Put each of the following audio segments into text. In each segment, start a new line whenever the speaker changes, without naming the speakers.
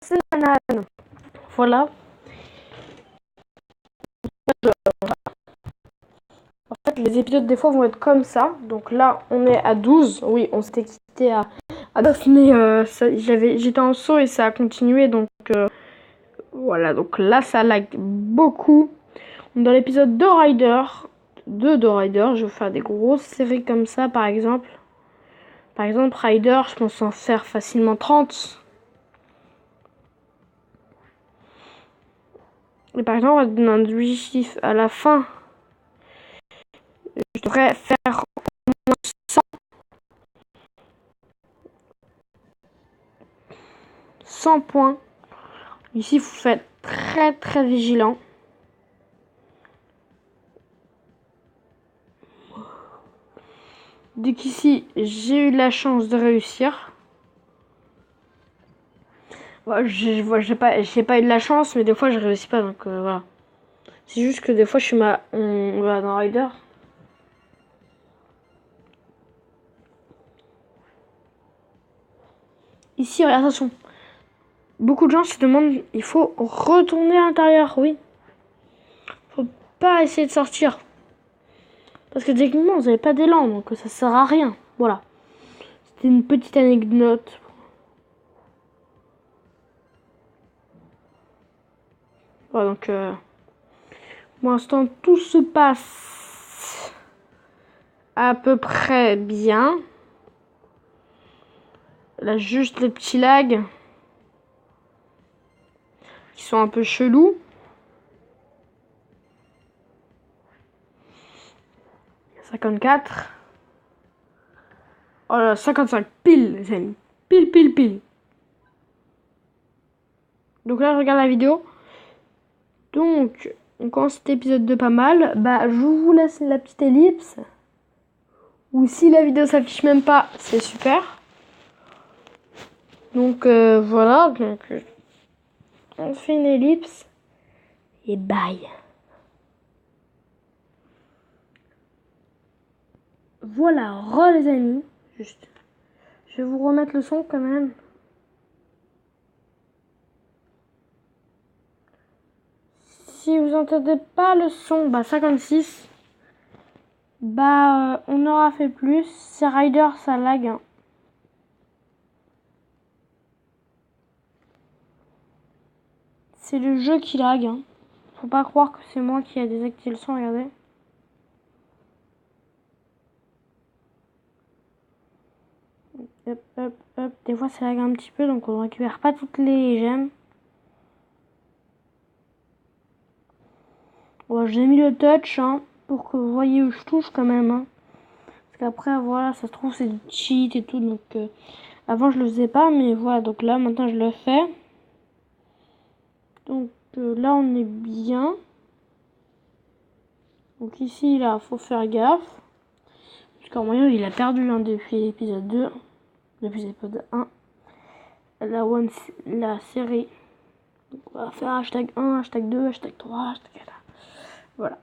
c'est banane. Voilà. En fait, les épisodes des fois vont être comme ça. Donc là, on est à 12. Oui, on s'était quitté à 9, mais j'étais en saut et ça a continué. Donc voilà, donc là, ça lag beaucoup. Dans l'épisode de Rider, je vais faire des grosses séries comme ça, par exemple. Par exemple, Rider, je pense en faire facilement 30. Et par exemple, on va donner un chiffre à la fin. Je devrais faire 100 points. Ici, il faut être très très vigilant. Donc ici, j'ai eu la chance de réussir. J'ai pas eu de la chance, mais des fois, je réussis pas, donc voilà. C'est juste que des fois, on va dans Rider. Ici, attention. Beaucoup de gens se demandent, il faut retourner à l'intérieur, oui. Faut pas essayer de sortir. Parce que techniquement, vous n'avez pas d'élan, donc ça sert à rien. Voilà. C'était une petite anecdote. Voilà, donc pour l'instant, tout se passe à peu près bien. Là, juste les petits lags qui sont un peu chelous. « 54. Oh là, 55 pile, les amis. Pile, pile, pile. Donc là, je regarde la vidéo. Donc, on commence cet épisode de pas mal. Bah, je vous laisse la petite ellipse. Ou si la vidéo s'affiche même pas, c'est super. Donc voilà, donc on fait une ellipse. Et bye. Voilà, les amis. Juste. Je vais vous remettre le son quand même. Si vous entendez pas le son, bah 56. Bah on aura fait plus. C'est Rider, ça lag. Hein. C'est le jeu qui lag. Hein. Faut pas croire que c'est moi qui ai désactivé le son, regardez. Hop, hop, hop. Des fois ça lag un petit peu, donc on récupère pas toutes les gemmes. Bon, j'ai mis le touch hein, pour que vous voyez où je touche quand même. Hein. Parce qu'après, voilà, ça se trouve c'est du cheat et tout. Donc avant je le faisais pas, mais voilà. Donc là maintenant je le fais. Donc là on est bien. Donc ici là faut faire gaffe. Parce qu'en moyen il a perdu hein, depuis l'épisode 2. Depuis l'épisode 1. La série. Donc on va faire hashtag 1, hashtag 2, hashtag 3, hashtag 4. Voilà.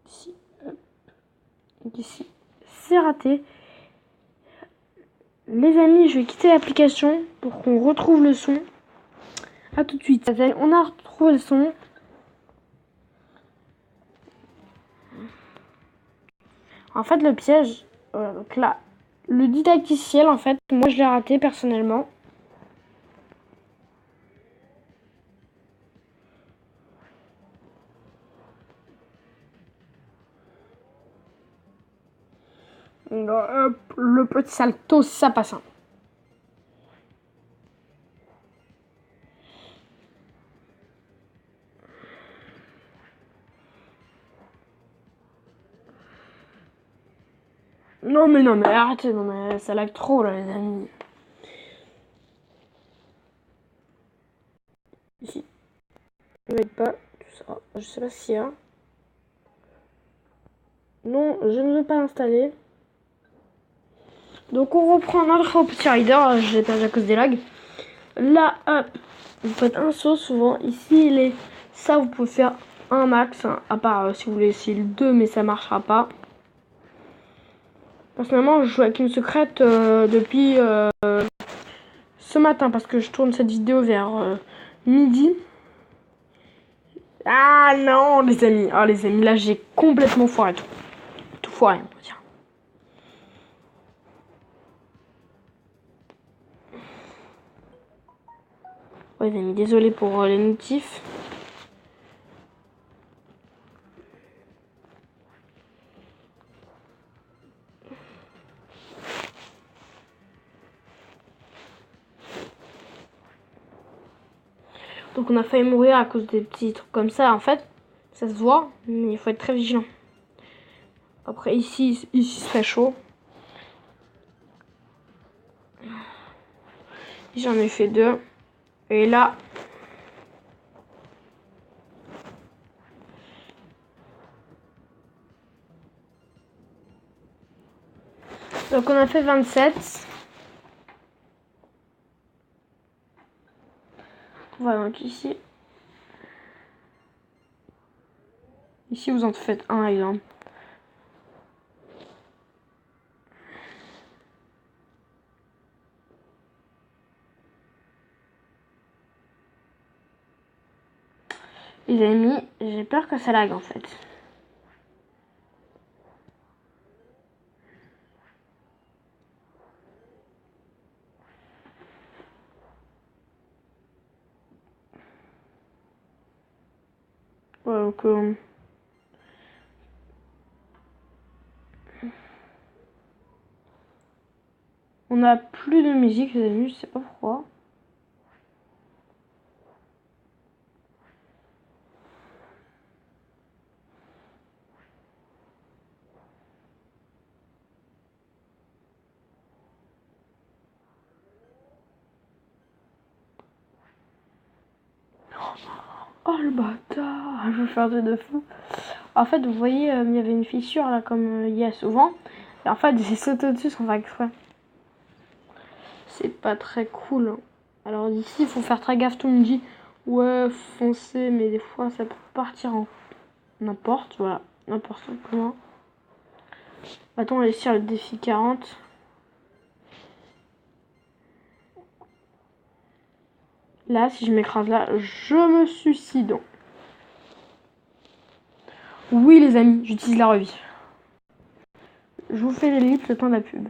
Ici, hop. Donc ici, c'est raté. Les amis, je vais quitter l'application pour qu'on retrouve le son. A tout de suite. On a retrouvé le son. En fait, le piège, donc là, le didacticiel, en fait, moi je l'ai raté personnellement. Le petit salto, ça passe. Hein. Non mais arrêtez, non mais ça lag trop là les amis. Ici. Je vais pas tout ça. Je sais pas s'il y a. Non, je ne veux pas l'installer. Donc on reprend notre petit rider. Je l'ai perdu à cause des lags. Là, hop, vous faites un saut souvent. Ici, il est. Ça, vous pouvez faire un max. Hein, à part si vous voulez essayer le 2, mais ça marchera pas. Personnellement, je joue avec une secrète depuis ce matin parce que je tourne cette vidéo vers midi. Ah non, les amis. Ah, les amis, là, j'ai complètement foiré tout. Tout foiré, on peut dire. Ouais, les amis, désolé pour les notifs. Donc on a failli mourir à cause des petits trucs comme ça. En fait, ça se voit, mais il faut être très vigilant. Après, ici c'est fait chaud. J'en ai fait 2. Et là... Donc on a fait 27. Voilà, donc ici... Ici, vous en faites un, exemple. Les amis, j'ai peur que ça lag, en fait. Ouais, donc... on a plus de musique, les amis, je sais pas pourquoi. Oh le bâtard, je vais faire de fou. En fait, vous voyez, il y avait une fissure là, comme il y a souvent. Et en fait, j'ai sauté au-dessus sans faire exprès. C'est pas très cool. Alors d'ici, il faut faire très gaffe. Tout le monde dit, ouais, foncez, mais des fois, ça peut partir en n'importe, voilà, n'importe comment. Attends, on va essayer le défi 40. Là, si je m'écrase là, je me suicide. Oui, les amis, j'utilise la revue. Je vous fais l'ellipse le temps de la pub.